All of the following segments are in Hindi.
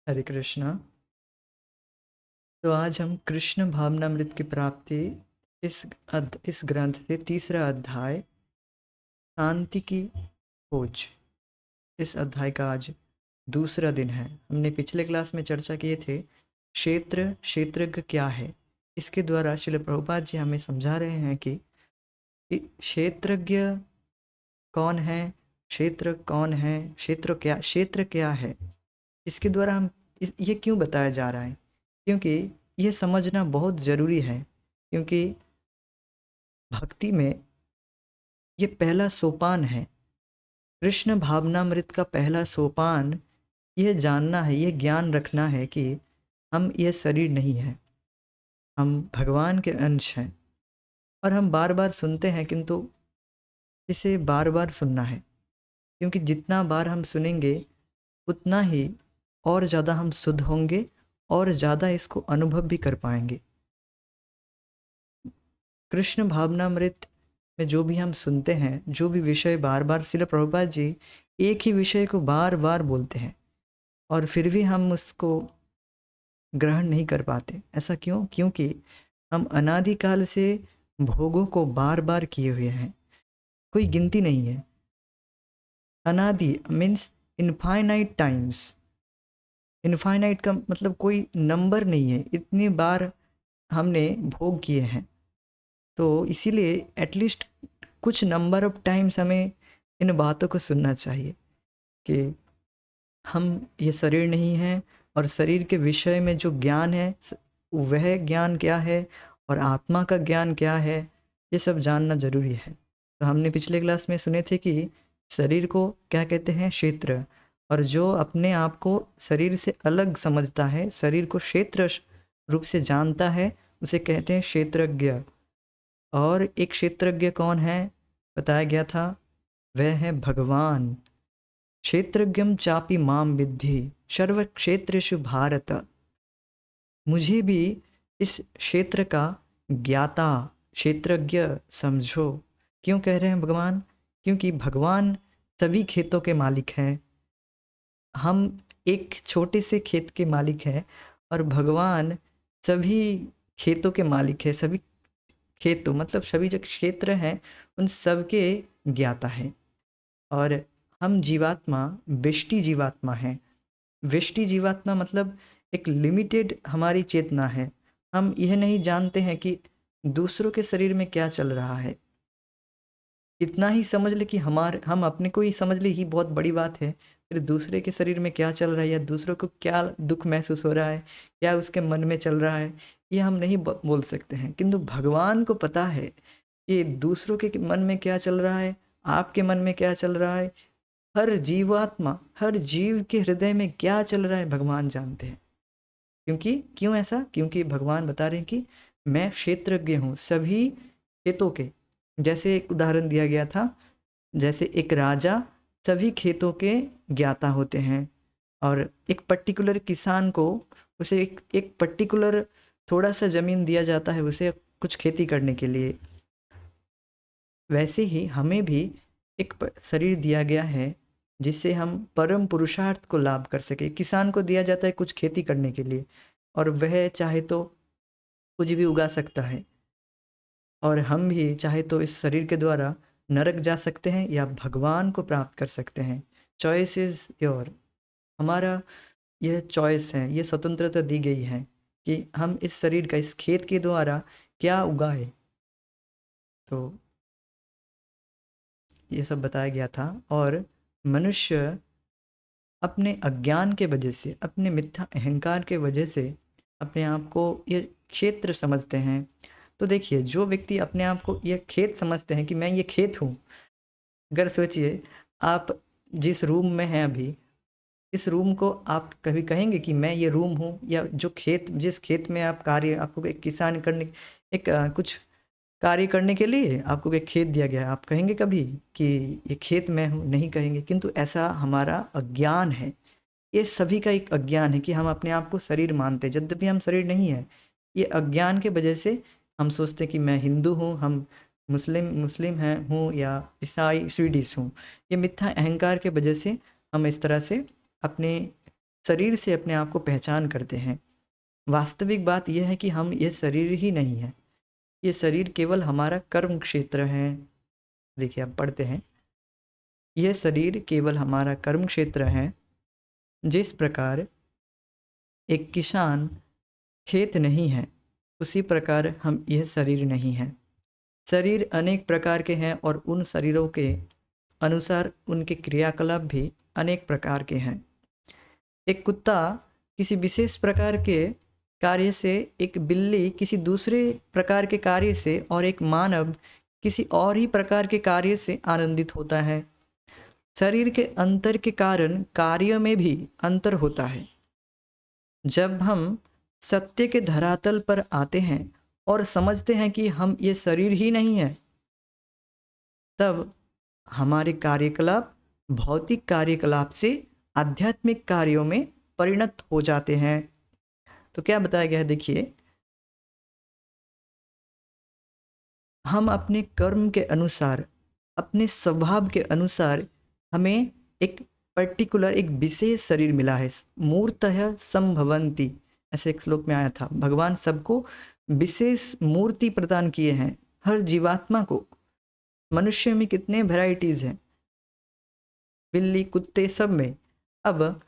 हरे कृष्णा। तो आज हम कृष्ण भावनामृत की प्राप्ति इस ग्रंथ से तीसरा अध्याय शांति की खोज, इस अध्याय का आज दूसरा दिन है। हमने पिछले क्लास में चर्चा किए थे क्षेत्रज्ञ क्या है। इसके द्वारा श्रील प्रभुपाद जी हमें समझा रहे हैं कि क्षेत्रज्ञ कौन है, क्षेत्र कौन है, क्षेत्र क्या है। इसके द्वारा ये क्यों बताया जा रहा है, क्योंकि ये समझना बहुत ज़रूरी है। क्योंकि भक्ति में ये पहला सोपान है। कृष्ण भावनामृत का पहला सोपान यह जानना है, यह ज्ञान रखना है कि हम ये शरीर नहीं है, हम भगवान के अंश हैं। और हम बार बार सुनते हैं, किंतु इसे बार बार सुनना है, क्योंकि जितना बार हम सुनेंगे उतना ही और ज़्यादा हम शुद्ध होंगे और ज़्यादा इसको अनुभव भी कर पाएंगे। कृष्ण भावनामृत में जो भी हम सुनते हैं, जो भी विषय बार बार श्रील प्रभुपाद जी एक ही विषय को बार बार बोलते हैं और फिर भी हम उसको ग्रहण नहीं कर पाते। ऐसा क्यों? क्योंकि हम अनादिकाल से भोगों को बार बार किए हुए हैं, कोई गिनती नहीं है। अनादि मीन्स इनफाइनाइट टाइम्स। इनफाइनाइट का मतलब कोई नंबर नहीं है, इतनी बार हमने भोग किए हैं। तो इसीलिए एटलीस्ट कुछ नंबर ऑफ टाइम्स हमें इन बातों को सुनना चाहिए कि हम ये शरीर नहीं हैं, और शरीर के विषय में जो ज्ञान है वह ज्ञान क्या है और आत्मा का ज्ञान क्या है, ये सब जानना जरूरी है। तो हमने पिछले क्लास में सुने थे कि शरीर को क्या कहते हैं? क्षेत्र। और जो अपने आप को शरीर से अलग समझता है, शरीर को क्षेत्र रूप से जानता है, उसे कहते हैं क्षेत्रज्ञ। और एक क्षेत्रज्ञ कौन है बताया गया था? वह है भगवान। क्षेत्रज्ञम चापि माम विद्धि सर्व क्षेत्रेषु भारत। मुझे भी इस क्षेत्र का ज्ञाता, क्षेत्रज्ञ समझो। क्यों कह रहे हैं भगवान? क्योंकि भगवान सभी खेतों के मालिक हैं। हम एक छोटे से खेत के मालिक हैं और भगवान सभी खेतों के मालिक है। सभी खेतों मतलब सभी जो क्षेत्र हैं उन सब के ज्ञाता हैं। और हम जीवात्मा व्यष्टि जीवात्मा हैं। व्यष्टि जीवात्मा मतलब एक लिमिटेड हमारी चेतना है। हम यह नहीं जानते हैं कि दूसरों के शरीर में क्या चल रहा है। इतना ही समझ ले कि हम अपने को ही समझ ले ही बहुत बड़ी बात है। फिर दूसरे के शरीर में क्या चल रहा है या दूसरों को क्या दुख महसूस हो रहा है, क्या उसके मन में चल रहा है, ये हम नहीं बोल सकते हैं। किंतु भगवान को पता है कि दूसरों के मन में क्या चल रहा है, आपके मन में क्या चल रहा है, हर जीवात्मा, हर जीव के हृदय में क्या चल रहा है भगवान जानते हैं। क्यों ऐसा? क्योंकि भगवान बता रहे हैं कि मैं क्षेत्रज्ञ हूँ सभी खेतों के। जैसे एक उदाहरण दिया गया था, जैसे एक राजा सभी खेतों के ज्ञाता होते हैं, और एक पर्टिकुलर किसान को उसे एक पर्टिकुलर थोड़ा सा ज़मीन दिया जाता है उसे कुछ खेती करने के लिए। वैसे ही हमें भी एक शरीर दिया गया है जिससे हम परम पुरुषार्थ को लाभ कर सके। किसान को दिया जाता है कुछ खेती करने के लिए, और वह चाहे तो कुछ भी उगा सकता है। और हम भी चाहे तो इस शरीर के द्वारा नरक जा सकते हैं या भगवान को प्राप्त कर सकते हैं। Choice is your. हमारा यह चॉइस है, ये स्वतंत्रता दी गई है कि हम इस शरीर का, इस खेत के द्वारा क्या उगाए। तो ये सब बताया गया था। और मनुष्य अपने अज्ञान के वजह से, अपने मिथ्या अहंकार के वजह से अपने आप को ये क्षेत्र समझते हैं। तो देखिए, जो व्यक्ति अपने आप को यह खेत समझते हैं कि मैं ये खेत हूँ, अगर सोचिए आप जिस रूम में हैं अभी, इस रूम को आप कभी कहेंगे कि मैं ये रूम हूँ? या जो खेत, जिस खेत में आप कार्य, आपको एक किसान करने, एक कुछ कार्य करने के लिए आपको एक खेत दिया गया है, आप कहेंगे कभी कि ये खेत मैं हूँ? नहीं कहेंगे। किंतु ऐसा हमारा अज्ञान है। ये सभी का एक अज्ञान है कि हम अपने आप को शरीर मानते हैं, यद्यपि हम शरीर नहीं है। ये अज्ञान के वजह से हम सोचते हैं कि मैं हिंदू हूँ, हम मुस्लिम मुस्लिम हैं हूँ, या ईसाई स्वीडिश हूँ। ये मिथ्या अहंकार के वजह से हम इस तरह से अपने शरीर से अपने आप को पहचान करते हैं। वास्तविक बात यह है कि हम ये शरीर ही नहीं है, ये शरीर केवल हमारा कर्म क्षेत्र है। देखिए आप पढ़ते हैं, यह शरीर केवल हमारा कर्म क्षेत्र है। जिस प्रकार एक किसान खेत नहीं है, उसी प्रकार हम यह शरीर नहीं है। शरीर अनेक प्रकार के हैं और उन शरीरों के अनुसार उनके क्रियाकलाप भी अनेक प्रकार के हैं। एक कुत्ता किसी विशेष प्रकार के कार्य से, एक बिल्ली किसी दूसरे प्रकार के कार्य से और एक मानव किसी और ही प्रकार के कार्य से आनंदित होता है। शरीर के अंतर के कारण कार्य में भी अंतर होता है। जब हम सत्य के धरातल पर आते हैं और समझते हैं कि हम ये शरीर ही नहीं है, तब हमारे कार्यकलाप भौतिक कार्यकलाप से आध्यात्मिक कार्यों में परिणत हो जाते हैं। तो क्या बताया गया है, देखिए, हम अपने कर्म के अनुसार, अपने स्वभाव के अनुसार हमें एक पर्टिकुलर, एक विशेष शरीर मिला है। मूर्तः संभवंती, ऐसे एक श्लोक में आया था। भगवान सबको विशेष मूर्ति प्रदान किए हैं, हर जीवात्मा को। मनुष्य में कितने वैरायटीज हैं, बिल्ली कुत्ते सब में। अब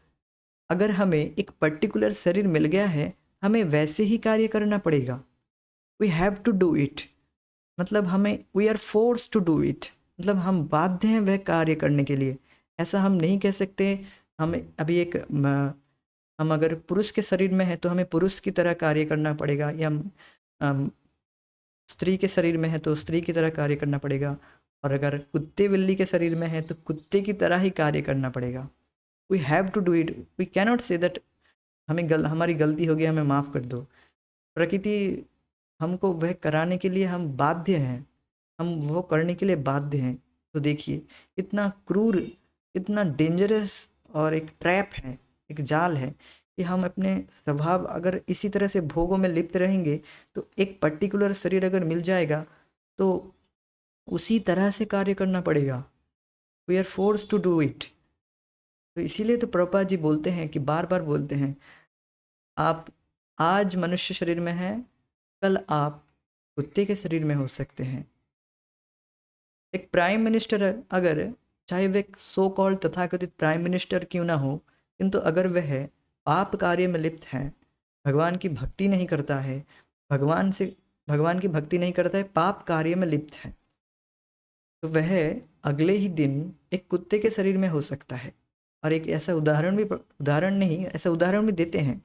अगर हमें एक पर्टिकुलर शरीर मिल गया है, हमें वैसे ही कार्य करना पड़ेगा। We have to do it, मतलब हमें, we are force to do it, मतलब हम बाध्य हैं वह कार्य करने के लिए। ऐसा हम नहीं कह सकते हमें अभी एक हम अगर पुरुष के शरीर में है तो हमें पुरुष की तरह कार्य करना पड़ेगा, या स्त्री के शरीर में है तो स्त्री की तरह कार्य करना पड़ेगा, और अगर कुत्ते बिल्ली के शरीर में है तो कुत्ते की तरह ही कार्य करना पड़ेगा। We have to do it, we cannot say that हमारी गलती हो गई, हमें माफ़ कर दो। प्रकृति हमको वह कराने के लिए हम बाध्य हैं, हम वो करने के लिए बाध्य हैं। तो देखिए, इतना क्रूर, इतना डेंजरस और एक ट्रैप है, एक जाल है कि हम अपने स्वभाव अगर इसी तरह से भोगों में लिप्त रहेंगे, तो एक पर्टिकुलर शरीर अगर मिल जाएगा तो उसी तरह से कार्य करना पड़ेगा। We are force to do it. तो इसीलिए तो प्रभुपाद जी बोलते हैं, कि बार बार बोलते हैं, आप आज मनुष्य शरीर में हैं, कल आप कुत्ते के शरीर में हो सकते हैं। एक प्राइम मिनिस्टर अगर, चाहे वह सो कॉल्ड तथाकथित प्राइम मिनिस्टर क्यों ना हो, किंतु अगर वह पाप कार्य में लिप्त है, भगवान की भक्ति नहीं करता है, भगवान की भक्ति नहीं करता है, पाप कार्य में लिप्त है, तो वह अगले ही दिन एक कुत्ते के शरीर में हो सकता है। और एक ऐसा ऐसा उदाहरण भी देते हैं,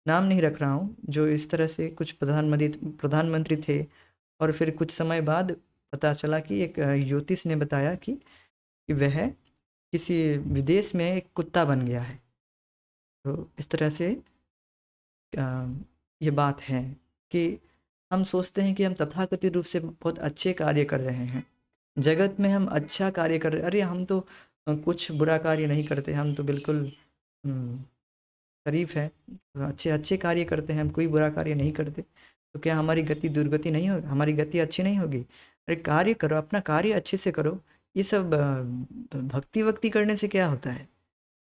नाम नहीं रख रहा हूँ, जो इस तरह से कुछ प्रधानमंत्री थे, और फिर कुछ समय बाद पता चला कि एक ज्योतिष ने बताया कि वह किसी विदेश में एक कुत्ता बन गया है। तो इस तरह से ये बात है कि हम सोचते हैं कि हम तथाकथित रूप से बहुत अच्छे कार्य कर रहे हैं, जगत में हम अच्छा कार्य कर रहे हैं, अरे हम तो कुछ बुरा कार्य नहीं करते, हम तो बिल्कुल शरीफ है, अच्छे अच्छे कार्य करते हैं, हम कोई बुरा कार्य नहीं करते। तो क्या हमारी गति दुर्गति नहीं होगी, हमारी गति अच्छी नहीं होगी? अरे कार्य करो, अपना कार्य अच्छे से करो। ये सब भक्ति वक्ति करने से क्या होता है?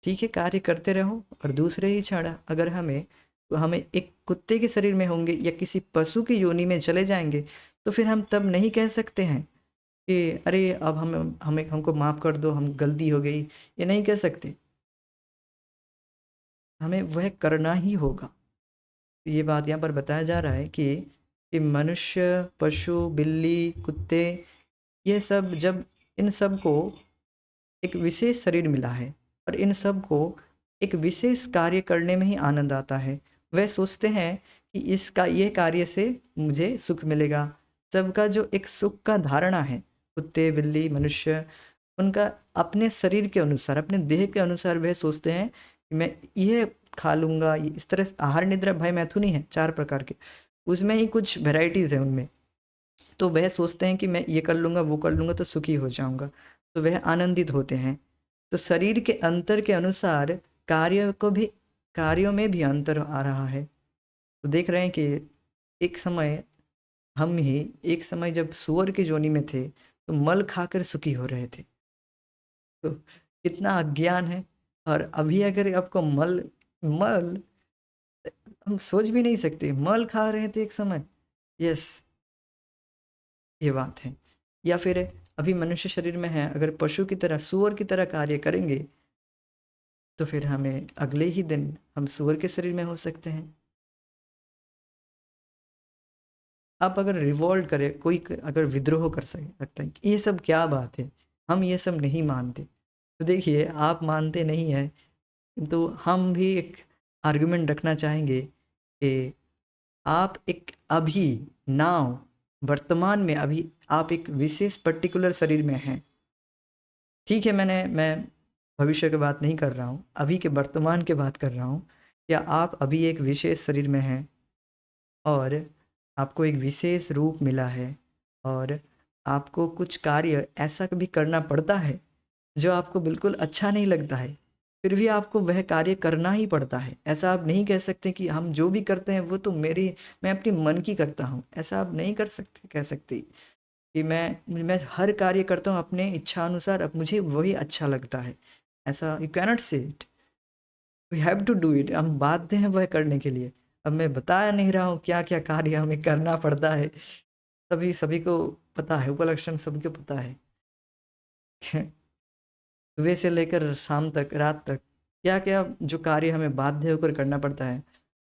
ठीक है, कार्य करते रहो। और दूसरे ही क्षण अगर हमें एक कुत्ते के शरीर में होंगे या किसी पशु की योनि में चले जाएंगे, तो फिर हम तब नहीं कह सकते हैं कि अरे अब हमको माफ़ कर दो, हम गलती हो गई, ये नहीं कह सकते। हमें वह करना ही होगा। ये बात यहाँ पर बताया जा रहा है कि मनुष्य, पशु, बिल्ली, कुत्ते, ये सब, जब इन सब को एक विशेष शरीर मिला है और इन सब को एक विशेष कार्य करने में ही आनंद आता है, वह सोचते हैं कि इसका ये कार्य से मुझे सुख मिलेगा। सबका जो एक सुख का धारणा है, कुत्ते, बिल्ली, मनुष्य, उनका अपने शरीर के अनुसार, अपने देह के अनुसार वह सोचते हैं कि मैं ये खा लूँगा। इस तरह से आहार, निद्रा, भय, मैथुनी है 4 प्रकार के, उसमें ही कुछ वेराइटीज़ हैं उनमें। तो वह सोचते हैं कि मैं ये कर लूँगा, वो कर लूँगा तो सुखी हो जाऊँगा, तो वह आनंदित होते हैं। तो शरीर के अंतर के अनुसार कार्यों में भी अंतर आ रहा है। तो देख रहे हैं कि एक समय एक समय जब सूअर की जोनी में थे, तो मल खाकर सुखी हो रहे थे। तो कितना अज्ञान है, और अभी अगर आपको मल मल हम सोच भी नहीं सकते, मल खा रहे थे एक समय। यस, ये बात है। या फिर अभी मनुष्य शरीर में है, अगर पशु की तरह, सूअर की तरह कार्य करेंगे, तो फिर हमें अगले ही दिन हम सूअर के शरीर में हो सकते हैं। आप अगर रिवोल्ट करें, कोई अगर विद्रोह कर सकता है, ये सब क्या बात है, हम ये सब नहीं मानते। तो देखिए, आप मानते नहीं हैं, तो हम भी एक आर्गुमेंट रखना चाहेंगे कि आप एक अभी नाउ वर्तमान में अभी आप एक विशेष पर्टिकुलर शरीर में हैं। ठीक है, मैं भविष्य की बात नहीं कर रहा हूँ, अभी के वर्तमान की बात कर रहा हूँ। या आप अभी एक विशेष शरीर में हैं और आपको एक विशेष रूप मिला है, और आपको कुछ कार्य ऐसा भी करना पड़ता है जो आपको बिल्कुल अच्छा नहीं लगता है, फिर भी आपको वह कार्य करना ही पड़ता है। ऐसा आप नहीं कह सकते कि हम जो भी करते हैं वो तो मैं अपनी मन की करता हूँ। ऐसा आप नहीं कर सकते, कह सकते कि मैं हर कार्य करता हूँ अपने इच्छा अनुसार, अब मुझे वही अच्छा लगता है। ऐसा you cannot say it, we have to do it, हम बाध्य हैं वह करने के लिए। अब मैं बता नहीं रहा हूँ क्या क्या कार्य हमें करना पड़ता है, सभी सभी को पता है, उपलक्षण सभी को पता है। सुबह से लेकर शाम तक, रात तक, क्या क्या जो कार्य हमें बाध्य होकर करना पड़ता है,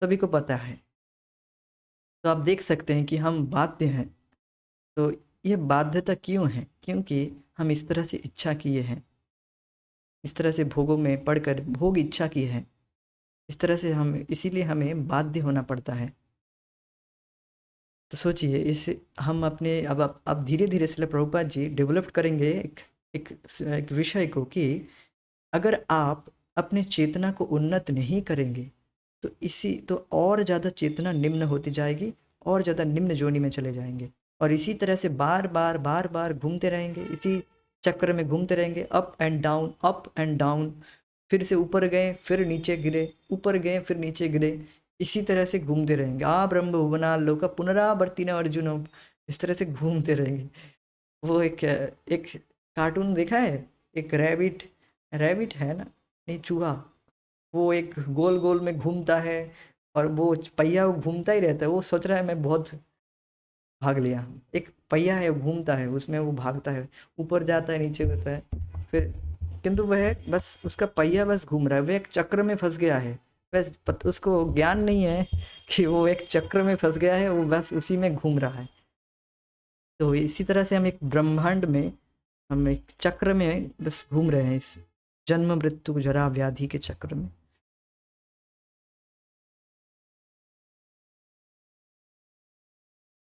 सभी को पता है। तो आप देख सकते हैं कि हम बाध्य हैं। तो ये बाध्यता क्यों है? क्योंकि हम इस तरह से इच्छा किए हैं, इस तरह से भोगों में पढ़कर भोग इच्छा की है, इस तरह से हम, इसीलिए हमें बाध्य होना पड़ता है। तो सोचिए, इस हम अपने अब धीरे धीरे श्रील प्रभुपाद जी डेवलप करेंगे एक विषय को कि अगर आप अपने चेतना को उन्नत नहीं करेंगे, तो तो और ज़्यादा चेतना निम्न होती जाएगी, और ज़्यादा निम्न जोनि में चले जाएंगे, और इसी तरह से बार बार बार बार घूमते रहेंगे, इसी चक्र में घूमते रहेंगे, up and down, up and down. फिर से ऊपर गए, फिर नीचे गिरे, ऊपर गए, फिर नीचे गिरे, इसी तरह से घूमते रहेंगे। आ ब्रह्म भुवना लोका पुनरावर्ती न अर्जुन, इस तरह से घूमते रहेंगे। वो एक कार्टून देखा है, एक रैबिट, रैबिट है ना, नहीं चूहा, वो एक गोल गोल में घूमता है, और वो पहिया वो घूमता ही रहता है, वो सोच रहा है मैं बहुत भाग लिया। एक पहिया है, घूमता है, उसमें वो भागता है, ऊपर जाता है, नीचे होता है, फिर, किंतु वह बस उसका पहिया बस घूम रहा है, वह एक चक्र में फंस गया है। बस उसको ज्ञान नहीं है कि वो एक चक्र में फंस गया है, वो बस उसी में घूम रहा है। तो इसी तरह से हम एक ब्रह्मांड में, हम एक चक्र में बस घूम रहे हैं, इस जन्म मृत्यु जरा व्याधि के चक्र में।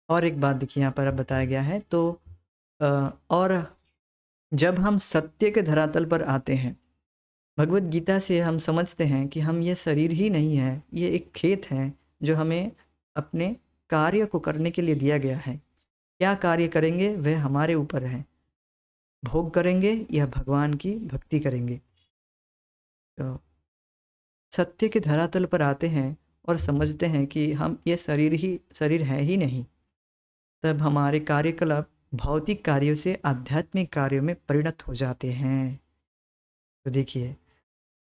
और एक बात देखिए, यहाँ पर अब बताया गया है, तो और जब हम सत्य के धरातल पर आते हैं, भगवत गीता से हम समझते हैं कि हम ये शरीर ही नहीं है, ये एक खेत है जो हमें अपने कार्य को करने के लिए दिया गया है। क्या कार्य करेंगे वह हमारे ऊपर है, भोग करेंगे या भगवान की भक्ति करेंगे। तो सत्य के धरातल पर आते हैं और समझते हैं कि हम ये शरीर है ही नहीं, तब हमारे कार्यकलाप भौतिक कार्यों से आध्यात्मिक कार्यों में परिणत हो जाते हैं। तो देखिए,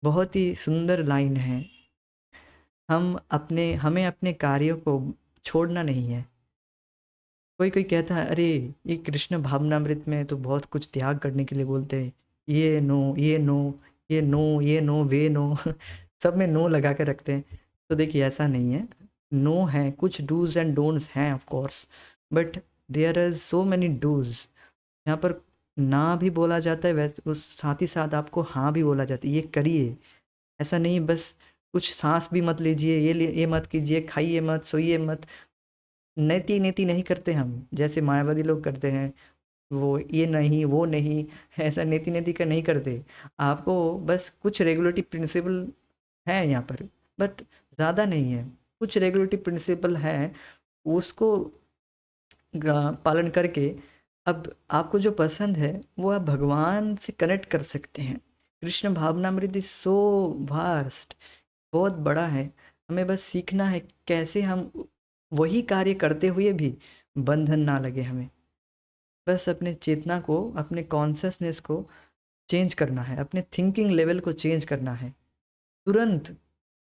बहुत ही सुंदर लाइन है, हमें अपने कार्यों को छोड़ना नहीं है। कोई कोई कहता है, अरे ये कृष्ण भावनामृत में तो बहुत कुछ त्याग करने के लिए बोलते हैं, ये नो, ये नो, ये नो, ये नो, वे नो, सब में नो लगा के रखते हैं। तो देखिए, ऐसा नहीं है, नो है, कुछ डूज एंड डोंट्स हैं of course, but there is so many dos. यहाँ पर ना भी बोला जाता है, वैसे उस साथ ही साथ आपको हाँ भी बोला जाता है, ये करिए। ऐसा नहीं बस कुछ सांस भी मत लीजिए, ये मत कीजिए, खाइए मत, सोइए मत, नेति नेति नहीं करते हम, जैसे मायावादी लोग करते हैं, वो ये नहीं वो नहीं, ऐसा नेति नेति का नहीं करते। आपको बस कुछ रेगुलेटरी प्रिंसिपल है यहाँ पर, बट ज़्यादा नहीं है, कुछ रेगुलेटरी प्रिंसिपल है, उसको पालन करके अब आपको जो पसंद है वो आप भगवान से कनेक्ट कर सकते हैं। कृष्ण भावनामृत इज सो वास्ट, बहुत बड़ा है। हमें बस सीखना है कैसे हम वही कार्य करते हुए भी बंधन ना लगे हमें। बस अपने चेतना को, अपने कॉन्शसनेस को चेंज करना है, अपने थिंकिंग लेवल को चेंज करना है, तुरंत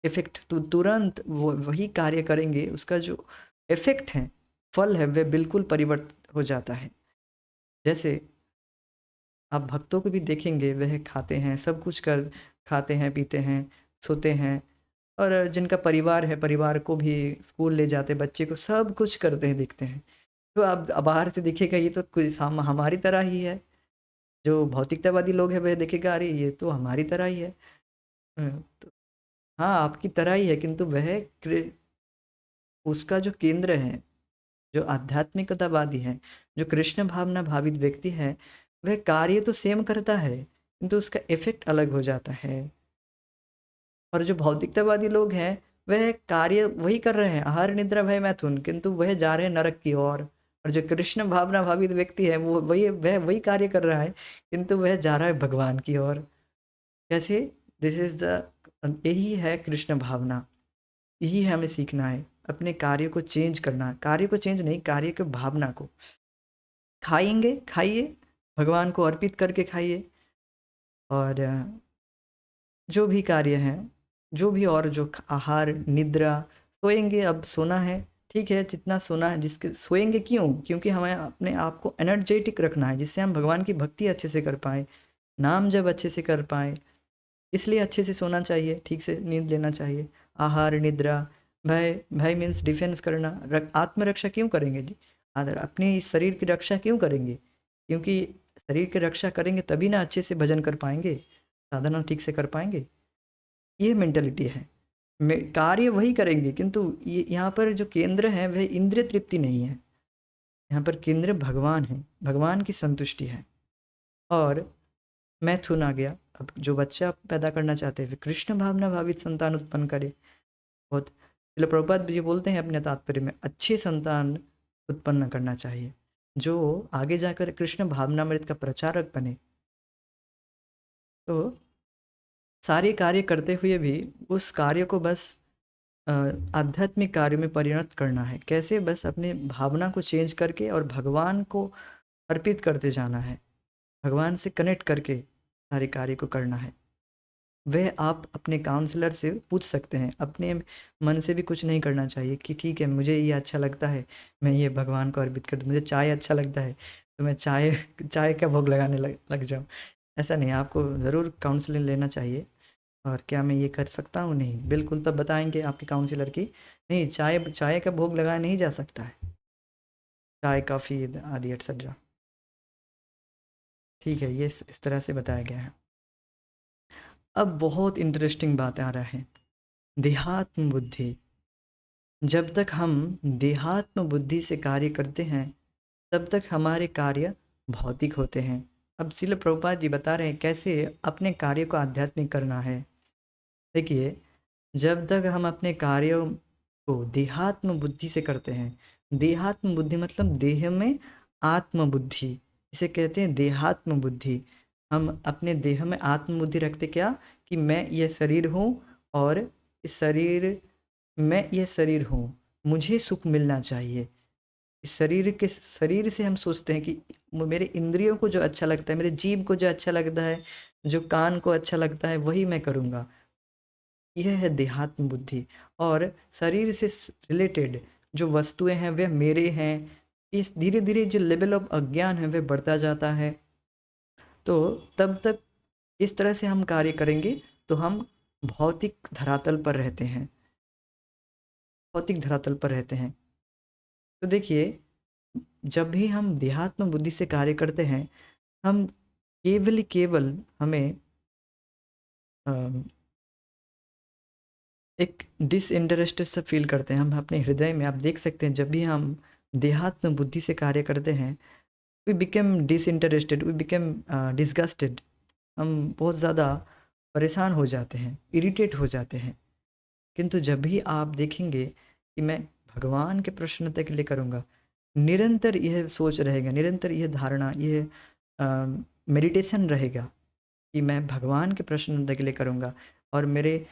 इफ़ेक्ट तो तुरंत वो वही कार्य करेंगे, उसका जो इफ़ेक्ट है, फल है, वह बिल्कुल परिवर्तित हो जाता है। जैसे आप भक्तों को भी देखेंगे, वह खाते हैं, सब कुछ कर खाते हैं, पीते हैं, सोते हैं, और जिनका परिवार है, परिवार को भी स्कूल ले जाते, बच्चे को सब कुछ करते हैं, दिखते हैं। तो अब बाहर से दिखेगा ये तो कोई हमारी तरह ही है। जो भौतिकतावादी लोग हैं वह देखेगा, अरे ये तो हमारी तरह ही है। तो हाँ, आपकी तरह ही है, किंतु वह उसका जो केंद्र है, जो आध्यात्मिकतावादी है, जो कृष्ण भावना भावित व्यक्ति है, वह कार्य तो सेम करता है, किंतु उसका इफ़ेक्ट अलग हो जाता है। और जो भौतिकतावादी लोग हैं, वह कार्य वही कर रहे हैं, आहार, निद्रा, भय, मैथुन, किंतु वह जा रहे हैं नरक की ओर। और जो कृष्ण भावना भावित व्यक्ति है, वह वही कार्य कर रहा है, किंतु वह जा रहा है भगवान की ओर। कैसे? दिस इज़ द यही है कृष्ण भावना, यही हमें सीखना है, अपने कार्य को चेंज करना, कार्य को चेंज नहीं, कार्य की भावना को। खाएँगे, खाइए, भगवान को अर्पित करके खाइए, और जो भी कार्य हैं, जो भी और जो आहार, निद्रा, सोएँगे, अब सोना है, ठीक है, जितना सोना है, जिसके सोएँगे क्यों? क्योंकि हमें अपने आप को एनर्जेटिक रखना है, जिससे हम भगवान की भक्ति अच्छे से कर पाएँ, नाम जप अच्छे से कर पाएँ। इसलिए अच्छे से सोना चाहिए, ठीक से नींद लेना चाहिए। आहार, निद्रा, भय, भय मीन्स डिफेंस करना, आत्मरक्षा क्यों करेंगे जी? आदर अपने इस शरीर की रक्षा क्यों करेंगे? क्योंकि शरीर की रक्षा करेंगे तभी ना अच्छे से भजन कर पाएँगे, साधना ठीक से कर पाएँगे। ये मेंटालिटी है। कार्य वही करेंगे, किंतु ये यहाँ पर जो केंद्र है वह इंद्रिय तृप्ति नहीं है। यहाँ पर केंद्र भगवान है, भगवान की संतुष्टि है। और मैथुन आ गया, अब जो बच्चा पैदा करना चाहते हैं, वे कृष्ण भावना भावित संतान उत्पन्न करे। बहुत श्रील प्रभुपाद जी बोलते हैं अपने तात्पर्य में, अच्छे संतान उत्पन्न करना चाहिए, जो आगे जाकर कृष्ण भावनामृत का प्रचारक बने। तो सारे कार्य करते हुए भी उस कार्य को बस आध्यात्मिक कार्य में परिणत करना है। कैसे? बस अपने भावना को चेंज करके और भगवान को अर्पित करते जाना है, भगवान से कनेक्ट करके सारे कार्य को करना है। वह आप अपने काउंसलर से पूछ सकते हैं, अपने मन से भी कुछ नहीं करना चाहिए कि ठीक है, मुझे ये अच्छा लगता है, मैं ये भगवान को अर्पित कर दूँ, मुझे चाय अच्छा लगता है, तो मैं चाय चाय का भोग लगाने लग जाऊँ। ऐसा नहीं, आपको ज़रूर काउंसलिंग लेना चाहिए। और क्या मैं ये कर सकता हूँ? नहीं, बिल्कुल, तब बताएँगे आपके काउंसलर की, नहीं, चाय चाय का भोग लगाया नहीं जा सकता है, चाय, कॉफ़ी आदि एटसेट्रा। ठीक है, ये इस तरह से बताया गया है। अब बहुत इंटरेस्टिंग बात आ रहा है, देहात्म बुद्धि। जब तक हम देहात्म बुद्धि से कार्य करते हैं, तब तक हमारे कार्य भौतिक होते हैं। अब श्रील प्रभुपाद जी बता रहे हैं कैसे अपने कार्य को आध्यात्मिक करना है। देखिए, जब तक हम अपने कार्यों को देहात्म बुद्धि से करते हैं, देहात्म बुद्धि मतलब देह में आत्म बुद्धि, इसे कहते हैं देहात्म बुद्धि। हम अपने देह में आत्म बुद्धि रखते क्या? कि मैं ये शरीर हूँ, और इस शरीर मैं ये शरीर हूँ, मुझे सुख मिलना चाहिए। इस शरीर से हम सोचते हैं कि मेरे इंद्रियों को जो अच्छा लगता है, मेरे जीभ को जो अच्छा लगता है, जो कान को अच्छा लगता है, वही मैं करूँगा। यह है देहात्म बुद्धि। और शरीर से रिलेटेड जो वस्तुएं हैं वह मेरे हैं, इस धीरे धीरे जो लेवल ऑफ अज्ञान है वह बढ़ता जाता है। तो तब तक इस तरह से हम कार्य करेंगे तो हम भौतिक धरातल पर रहते हैं, भौतिक धरातल पर रहते हैं। तो देखिए, जब भी हम देहात्म बुद्धि से कार्य करते हैं, हम केवल हमें एक डिसइंटरेस्टेड सा फील करते हैं। हम अपने हृदय में, आप देख सकते हैं, जब भी हम देहात्म बुद्धि से कार्य करते हैं, we become disinterested, we become disgusted. हम बहुत ज़्यादा परेशान हो जाते हैं, इरिटेट हो जाते हैं। किंतु जब भी आप देखेंगे कि मैं भगवान के प्रसन्नता के लिए करूँगा, निरंतर यह सोच रहेगा, निरंतर यह धारणा, यह मेडिटेशन रहेगा कि मैं भगवान के प्रसन्नता के लिए करूँगा, और मेरे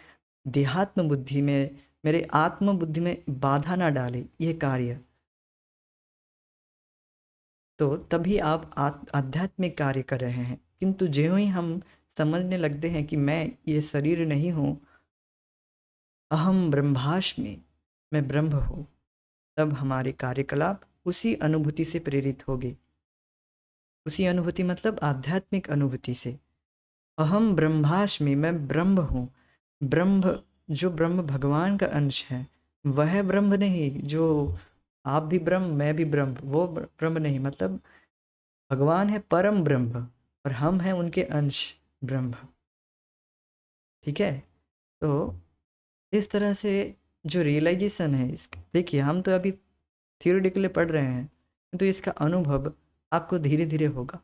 देहात्म बुद्धि में, मेरे आत्म बुद्धि में बाधा ना डाले ये कार्य, तो तभी आप आध्यात्मिक कार्य कर रहे हैं। किंतु ज्यों ही हम समझने लगते हैं कि मैं ये शरीर नहीं हूँ, अहम ब्रह्मास्मि, मैं ब्रह्म हूँ, तब हमारे कार्यकलाप उसी अनुभूति से प्रेरित होगे। उसी अनुभूति मतलब आध्यात्मिक अनुभूति से। अहम ब्रह्मास्मि, मैं ब्रह्म हूँ। ब्रह्म, जो ब्रह्म भगवान का अंश है, वह ब्रह्म नहीं जो आप भी ब्रह्म मैं भी ब्रह्म, वो ब्रह्म नहीं। मतलब भगवान है परम ब्रह्म और हम हैं उनके अंश ब्रह्म। ठीक है। तो इस तरह से जो रियलाइजेशन है इस, देखिए हम तो अभी थियोरेटिकली पढ़ रहे हैं, तो इसका अनुभव आपको धीरे धीरे होगा।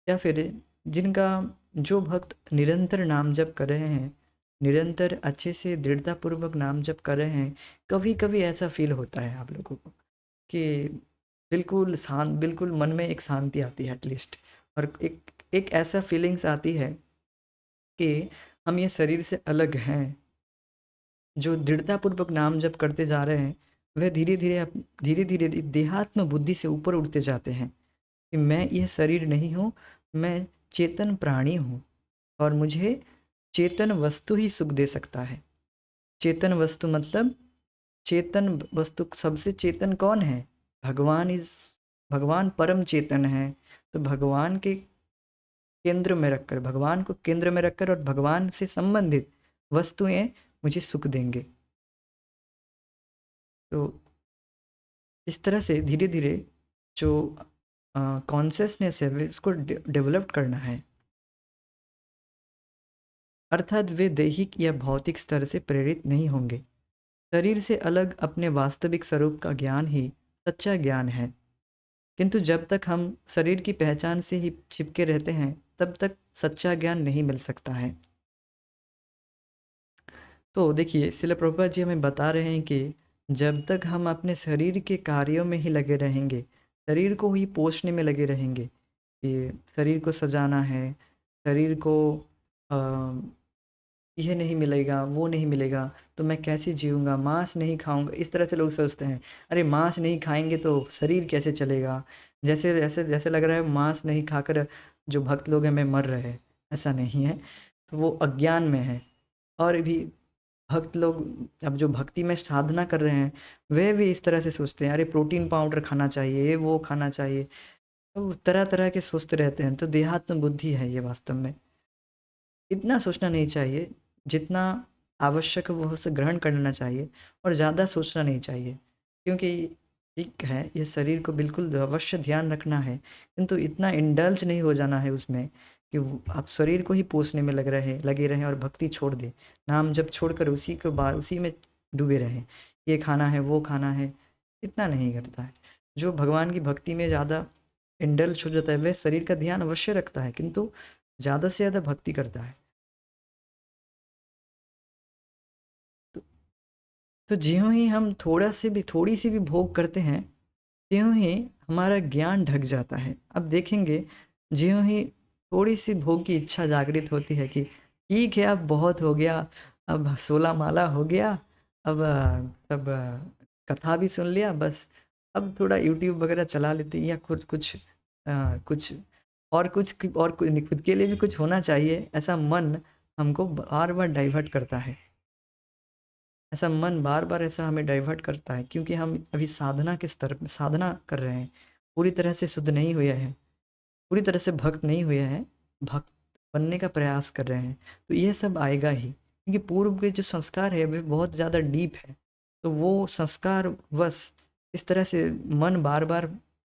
या फिर जिनका, जो भक्त निरंतर नाम जप कर रहे हैं, निरंतर अच्छे से दृढ़तापूर्वक नाम जप कर रहे हैं, कभी कभी ऐसा फील होता है आप लोगों को कि बिल्कुल शांत, बिल्कुल मन में एक शांति आती है एटलीस्ट। और एक एक ऐसा फीलिंग्स आती है कि हम ये शरीर से अलग हैं। जो दृढ़तापूर्वक नाम जप करते जा रहे हैं, वह धीरे धीरे धीरे धीरे देहात्म बुद्धि से ऊपर उठते जाते हैं कि मैं यह शरीर नहीं हूँ, मैं चेतन प्राणी हूँ और मुझे चेतन वस्तु ही सुख दे सकता है। चेतन वस्तु मतलब चेतन वस्तु, सबसे चेतन कौन है? भगवान। भगवान परम चेतन है। तो भगवान के केंद्र में रखकर, भगवान को केंद्र में रखकर और भगवान से संबंधित वस्तुएं मुझे सुख देंगे। तो इस तरह से धीरे धीरे जो कॉन्शियसनेस है वे उसको डेवलप करना है। अर्थात वे दैहिक या भौतिक स्तर से प्रेरित नहीं होंगे। शरीर से अलग अपने वास्तविक स्वरूप का ज्ञान ही सच्चा ज्ञान है। किंतु जब तक हम शरीर की पहचान से ही चिपके रहते हैं, तब तक सच्चा ज्ञान नहीं मिल सकता है। तो देखिए श्रील प्रभुपाद जी हमें बता रहे हैं कि जब तक हम अपने शरीर के कार्यों में ही लगे रहेंगे, शरीर को ही पोषने में लगे रहेंगे कि शरीर को सजाना है, शरीर को यह नहीं मिलेगा, वो नहीं मिलेगा, तो मैं कैसे जीऊँगा, मांस नहीं खाऊँगा। इस तरह से लोग सोचते हैं, अरे मांस नहीं खाएँगे तो शरीर कैसे चलेगा? जैसे जैसे जैसे लग रहा है मांस नहीं खाकर जो भक्त लोग हैं, मैं मर रहे हैं। ऐसा नहीं है, तो वो अज्ञान में है। और भी भक्त लोग अब जो भक्ति में साधना कर रहे हैं, वे भी इस तरह से सोचते हैं, अरे प्रोटीन पाउडर खाना चाहिए, ये वो खाना चाहिए। तो तरह-तरह के सोचते रहते हैं, तो देहात्म बुद्धि है ये वास्तव में। इतना सोचना नहीं चाहिए, जितना आवश्यक है वो उसे ग्रहण कर लेना चाहिए और ज़्यादा सोचना नहीं चाहिए। क्योंकि ठीक है, ये शरीर को बिल्कुल अवश्य ध्यान रखना है, किंतु इतना इंडल्ज नहीं हो जाना है उसमें कि आप शरीर को ही पोषने में लगे रहें और भक्ति छोड़ दें। नाम जब छोड़कर उसी को बार उसी में डूबे रहें, ये खाना है, वो खाना है, इतना नहीं करता है। जो भगवान की भक्ति में ज़्यादा इंडल्ज हो जाता है, वह शरीर का ध्यान अवश्य रखता है, किंतु ज़्यादा से ज़्यादा भक्ति करता है। तो ज्यों ही हम थोड़ी सी भी भोग करते हैं, त्यों ही हमारा ज्ञान ढक जाता है। अब देखेंगे, ज्यों ही थोड़ी सी भोग की इच्छा जागृत होती है कि ठीक है अब बहुत हो गया, अब 16 माला हो गया, अब सब कथा भी सुन लिया, बस अब थोड़ा यूट्यूब वगैरह चला लेते हैं, या खुद कुछ कुछ और खुद के लिए भी कुछ होना चाहिए। ऐसा मन हमको बार बार डाइवर्ट करता है। ऐसा मन बार बार ऐसा हमें डाइवर्ट करता है, क्योंकि हम अभी साधना के स्तर में साधना कर रहे हैं, पूरी तरह से शुद्ध नहीं हुए हैं, पूरी तरह से भक्त नहीं हुए हैं, भक्त बनने का प्रयास कर रहे हैं। तो यह सब आएगा ही, क्योंकि पूर्व के जो संस्कार है वे बहुत ज़्यादा डीप है। तो वो संस्कार बस इस तरह से मन बार बार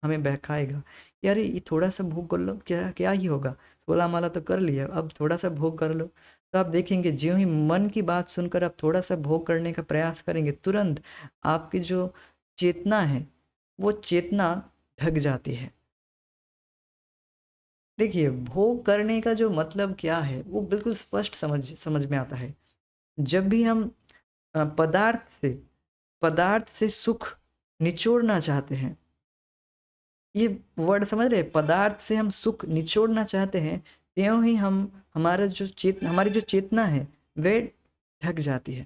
हमें बहकाएगा, यार ये थोड़ा सा भोग कर लो, क्या क्या ही होगा, 16 माला तो कर लिया, अब थोड़ा सा भोग कर लो। तो आप देखेंगे, ज्यों ही मन की बात सुनकर आप थोड़ा सा भोग करने का प्रयास करेंगे, तुरंत आपकी जो चेतना है वो चेतना ढक जाती है। देखिए भोग करने का जो मतलब क्या है वो बिल्कुल स्पष्ट समझ समझ में आता है। जब भी हम पदार्थ से सुख निचोड़ना चाहते हैं, ये वर्ड समझ रहे हैं? पदार्थ से हम सुख निचोड़ना चाहते हैं, त्यों ही हमारी जो चेतना है वह ढक जाती है।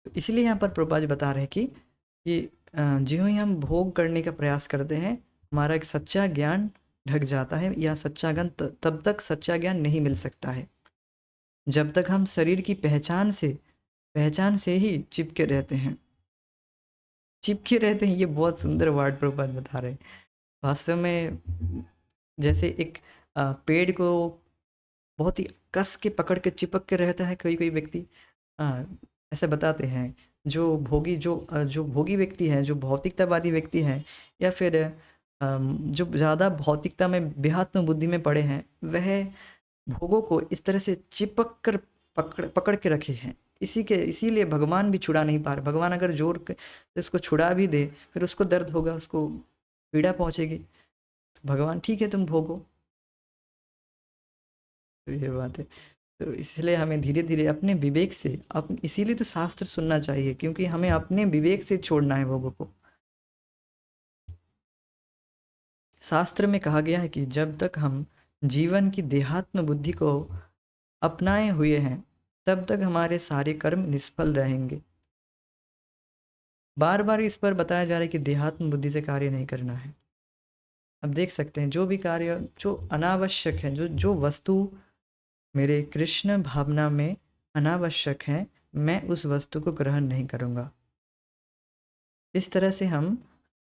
तो इसलिए यहाँ पर प्रभुपाद जी बता रहे हैं कि ज्यों ही हम भोग करने का प्रयास करते हैं, हमारा एक सच्चा ज्ञान ढक जाता है, या सच्चा ज्ञान तब तक सच्चा ज्ञान नहीं मिल सकता है जब तक हम शरीर की पहचान से ही चिपके रहते हैं। ये बहुत सुंदर वर्ड प्रभुपाद बता रहे हैं। वास्तव में जैसे एक पेड़ को बहुत ही कस के पकड़ के चिपक के रहता है कोई कोई व्यक्ति, ऐसे बताते हैं। जो भोगी व्यक्ति है, जो भौतिकतावादी व्यक्ति है, या फिर जो ज़्यादा भौतिकता में देहात्म बुद्धि में पड़े हैं, वह भोगों को इस तरह से चिपक कर पकड़ पकड़ के रखे हैं। इसीलिए भगवान भी छुड़ा नहीं पा रहे। भगवान अगर जोर से उसको छुड़ा भी दे, फिर उसको दर्द होगा, उसको पीड़ा पहुंचेगी। तो भगवान ठीक है तुम भोगो। तो ये बात है। तो इसलिए हमें धीरे धीरे अपने विवेक से इसीलिए तो शास्त्र सुनना चाहिए, क्योंकि हमें अपने विवेक से छोड़ना है भोगों को। शास्त्र में कहा गया है कि जब तक हम जीवन की देहात्म बुद्धि को अपनाए हुए हैं, तब तक हमारे सारे कर्म निष्फल रहेंगे। बार बार इस पर बताया जा रहा है कि देहात्म बुद्धि से कार्य नहीं करना है। अब देख सकते हैं जो भी कार्य जो अनावश्यक है, जो जो वस्तु मेरे कृष्ण भावना में अनावश्यक है, मैं उस वस्तु को ग्रहण नहीं करूँगा। इस तरह से हम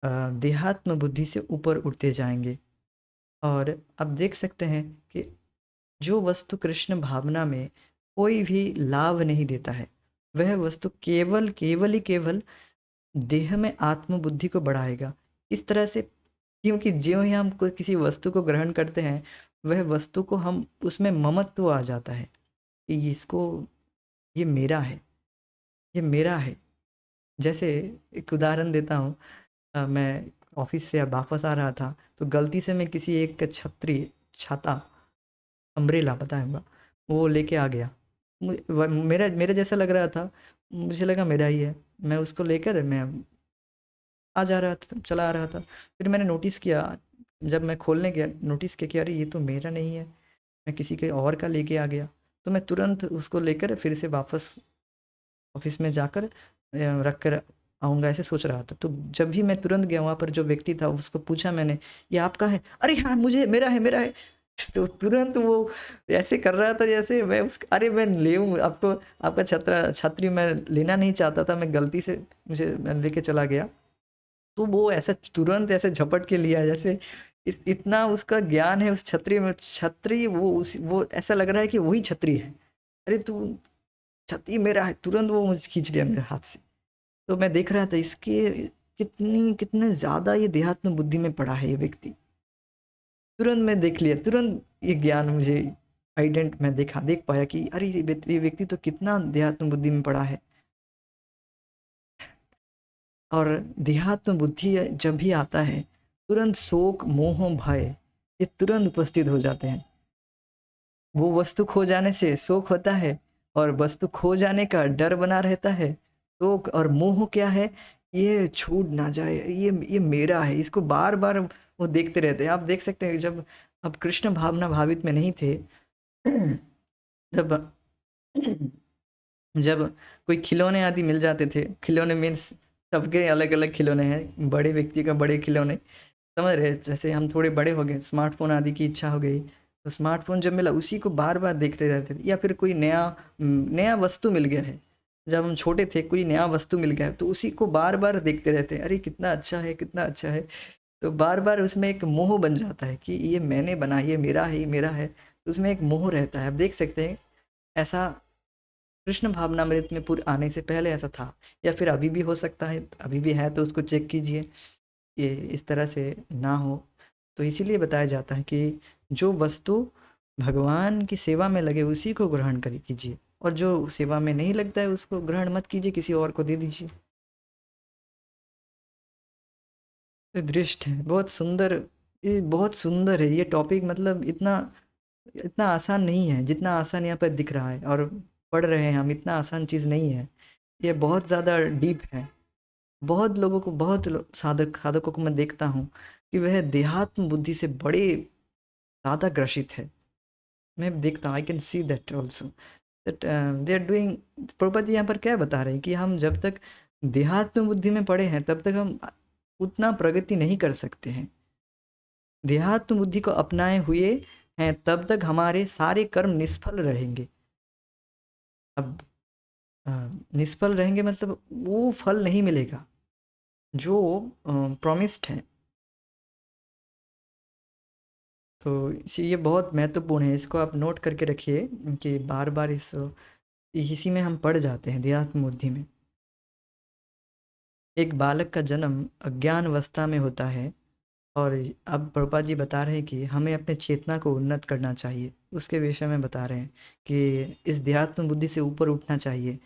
देहात्म बुद्धि से ऊपर उठते जाएंगे। और अब देख सकते हैं कि जो वस्तु कृष्ण भावना में कोई भी लाभ नहीं देता है, वह वस्तु केवल केवल ही केवल देह में आत्मबुद्धि को बढ़ाएगा। इस तरह से, क्योंकि ज्यों ही हम किसी वस्तु को ग्रहण करते हैं, वह वस्तु को हम उसमें ममत्व आ जाता है कि ये मेरा है, ये मेरा है। जैसे एक उदाहरण देता हूँ, मैं ऑफिस से अब वापस आ रहा था, तो गलती से मैं किसी एक छाता अम्ब्रेला पता है, वो लेके आ गया। मेरा मेरा जैसा लग रहा था, मुझे लगा मेरा ही है। मैं उसको लेकर मैं चला आ रहा था। फिर मैंने नोटिस किया, जब मैं खोलने गया, नोटिस किया कि अरे ये तो मेरा नहीं है, मैं किसी के और का लेके आ गया। तो मैं तुरंत उसको लेकर फिर से वापस ऑफिस में जाकर रख कर आऊँगा, ऐसे सोच रहा था। तो जब भी मैं तुरंत गया वहाँ पर, जो व्यक्ति था उसको पूछा मैंने, ये आपका है? अरे हाँ, मुझे मेरा है, मेरा है। तो तुरंत वो ऐसे कर रहा था जैसे मैं अरे मैं ले आपको, आपका छतरी मैं लेना नहीं चाहता था, मैं गलती से मैं लेके चला गया। तो वो ऐसा तुरंत ऐसे झपट के लिया, जैसे इतना उसका ज्ञान है उस छतरी में। छतरी वो ऐसा लग रहा है कि वही छतरी है। अरे तू, छतरी मेरा है। तुरंत वो मुझे खींच लिया मेरे हाथ से। तो मैं देख रहा था इसके कितने ज़्यादा ये देहात्म बुद्धि में पड़ा है ये व्यक्ति। तुरंत मैं देख लिया, तुरंत ये ज्ञान मुझे मैं देख पाया कि अरे ये व्यक्ति तो कितना देहात्म बुद्धि में पड़ा है। और देहात्म बुद्धि जब भी आता है, तुरंत शोक मोह भय ये तुरंत उपस्थित हो जाते हैं। वो वस्तु खो जाने से शोक होता है, और वस्तु खो जाने का डर बना रहता है। शोक और मोह क्या है? ये छूट ना जाए, ये मेरा है, इसको बार बार वो देखते रहते हैं। आप देख सकते हैं जब अब कृष्ण भावना भावित में नहीं थे, जब जब कोई खिलौने आदि मिल जाते थे, खिलौने मीन्स सबके अलग अलग खिलौने हैं, बड़े व्यक्ति का बड़े खिलौने, समझ रहे? जैसे हम थोड़े बड़े हो गए, स्मार्टफोन आदि की इच्छा हो गई, तो स्मार्टफोन जब मिला उसी को बार बार देखते रहते थे। या फिर कोई नया नया वस्तु मिल गया है, जब हम छोटे थे कोई नया वस्तु मिल गया है, तो उसी को बार बार देखते रहते हैं, अरे कितना अच्छा है, कितना अच्छा है। तो बार बार उसमें एक मोह बन जाता है कि ये मैंने बना, ये मेरा है, ये मेरा है। तो उसमें एक मोह रहता है। आप देख सकते हैं ऐसा कृष्ण भावनामृत में पूर्व आने से पहले ऐसा था, या फिर अभी भी हो सकता है, अभी भी है तो उसको चेक कीजिए, ये इस तरह से ना हो। तो इसीलिए बताया जाता है कि जो वस्तु भगवान की सेवा में लगे उसी को ग्रहण कर कीजिए, और जो सेवा में नहीं लगता है उसको ग्रहण मत कीजिए, किसी और को दे दीजिए। तो दृष्ट है बहुत सुंदर, ये बहुत सुंदर है ये टॉपिक। मतलब इतना इतना आसान नहीं है जितना आसान यहाँ पर दिख रहा है, और पढ़ रहे हैं हम, इतना आसान चीज़ नहीं है। ये बहुत ज़्यादा डीप है। बहुत लोगों को, साधकों को मैं देखता हूँ कि वह देहात्म बुद्धि से बड़े ज़्यादा ग्रसित है। मैं देखता हूँ, I can see that also, that they are doing. Prabhupada ji यहाँ पर क्या बता रहे हैं कि हम जब तक देहात्म बुद्धि में पड़े हैं, तब तक हम उतना प्रगति नहीं कर सकते हैं। देहात्म बुद्धि को अपनाए हुए हैं तब तक हमारे सारे कर्म निष्फल रहेंगे। अब अ, निष्फल रहेंगे मतलब वो फल नहीं मिलेगा जो प्रॉमिस्ड है। तो इसी ये बहुत महत्वपूर्ण है, इसको आप नोट करके रखिए कि बार बार इसी में हम पड़ जाते हैं देहात्म बुद्धि में। एक बालक का जन्म अज्ञान अवस्था में होता है, और अब प्रभुपाद जी बता रहे हैं कि हमें अपने चेतना को उन्नत करना चाहिए, उसके विषय में बता रहे हैं कि इस देहात्म बुद्धि से ऊपर उठना चाहिए।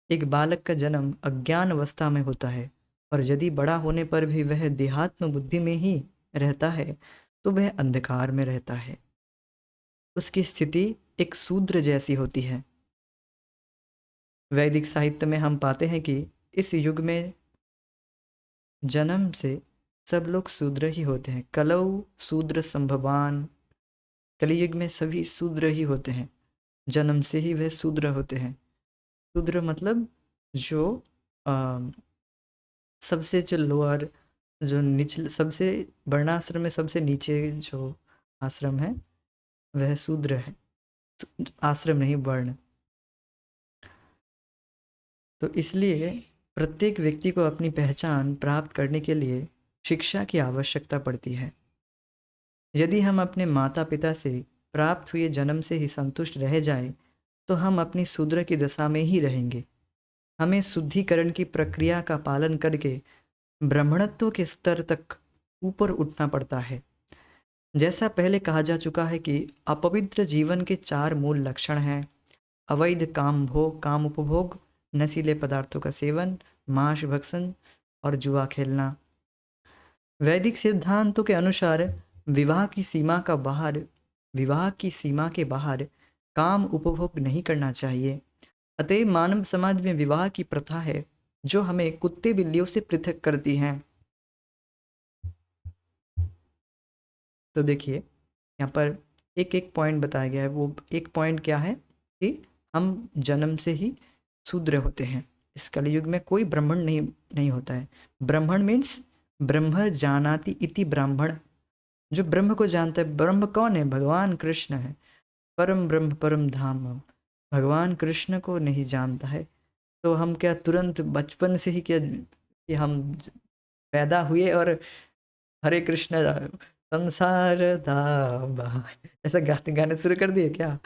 एक बालक का जन्म अज्ञान अवस्था में होता है, और यदि बड़ा होने पर भी वह देहात्म बुद्धि में ही रहता है तो वह अंधकार में रहता है। उसकी स्थिति एक शूद्र जैसी होती है। वैदिक साहित्य में हम पाते हैं कि इस युग में जन्म से सब लोग शूद्र ही होते हैं। कलौ शूद्र संभवान, कलयुग में सभी शूद्र ही होते हैं, जन्म से ही वह शूद्र होते हैं। शूद्र मतलब जो सबसे जो लोअर, जो निचले, सबसे वर्णाश्रम में सबसे नीचे जो आश्रम है वह शूद्र है। आश्रम नहीं, वर्ण। तो इसलिए प्रत्येक व्यक्ति को अपनी पहचान प्राप्त करने के लिए शिक्षा की आवश्यकता पड़ती है। यदि हम अपने माता पिता से प्राप्त हुए जन्म से ही संतुष्ट रह जाएं, तो हम अपनी शूद्र की दशा में ही रहेंगे। हमें शुद्धिकरण की प्रक्रिया का पालन करके ब्राह्मणत्व के स्तर तक ऊपर उठना पड़ता है। जैसा पहले कहा जा चुका है कि अपवित्र जीवन के 4 मूल लक्षण हैं: अवैध काम भोग, काम उपभोग, नशीले पदार्थों का सेवन, मांस भक्षण और जुआ खेलना। वैदिक सिद्धांतों के अनुसार विवाह की सीमा के बाहर काम उपभोग नहीं करना चाहिए। अतएव मानव समाज में विवाह की प्रथा है जो हमें कुत्ते बिल्लियों से पृथक करती हैं। तो देखिए यहाँ पर एक एक पॉइंट बताया गया है। वो एक पॉइंट क्या है कि हम जन्म से ही शूद्र होते हैं। इस कलयुग में कोई ब्राह्मण नहीं होता है। ब्राह्मण मीन्स ब्रह्म जानाति इति ब्राह्मण, जो ब्रह्म को जानता है। ब्रह्म कौन है? भगवान कृष्ण है। परम ब्रह्म परम धाम। भगवान कृष्ण को नहीं जानता है तो हम क्या तुरंत बचपन से ही क्या कि हम पैदा हुए और हरे कृष्ण संसार दावा ऐसा गाते गाने शुरू कर दिए क्या?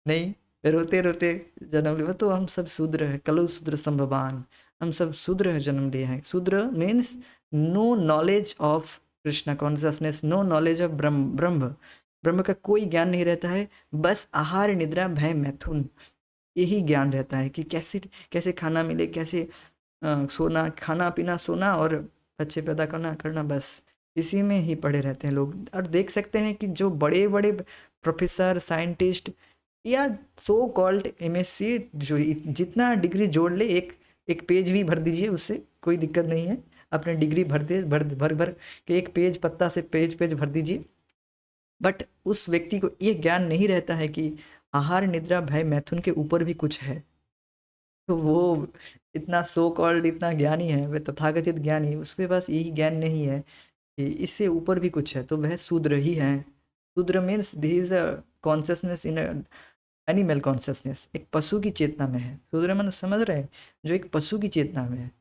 नहीं, रोते रोते जन्म लिया। तो हम सब शूद्र हैं, कलु शूद्र संभवान। हम सब शूद्र जन्म लिए हैं। Shudra means no knowledge of Krishna consciousness, no knowledge of Brahma ब्रह्म का कोई ज्ञान नहीं रहता है। बस आहार निद्रा भय मैथुन, यही ज्ञान रहता है कि कैसे कैसे खाना मिले, कैसे सोना, खाना पीना सोना और बच्चे पैदा करना बस इसी में ही पड़े रहते हैं लोग। और देख सकते हैं कि जो बड़े बड़े प्रोफेसर, साइंटिस्ट या सो कॉल्ड एमएससी, जो जितना डिग्री जोड़ ले, एक एक पेज भी भर दीजिए, उससे कोई दिक्कत नहीं है। अपने डिग्री भर दे, भर भर भर के एक पेज पत्ता से पेज पेज भर दीजिए, बट उस व्यक्ति को ये ज्ञान नहीं रहता है कि आहार निद्रा भय मैथुन के ऊपर भी कुछ है। तो वो इतना सो कॉल्ड इतना ज्ञानी है, वह तथाकथित ज्ञानी, उसके पास यही ज्ञान नहीं है कि इससे ऊपर भी कुछ है, तो वह शूद्र ही है। शूद्र means this is a consciousness in animal consciousness, एक पशु की चेतना में है। शूद्र मन समझ रहे हैं, जो एक पशु की चेतना में है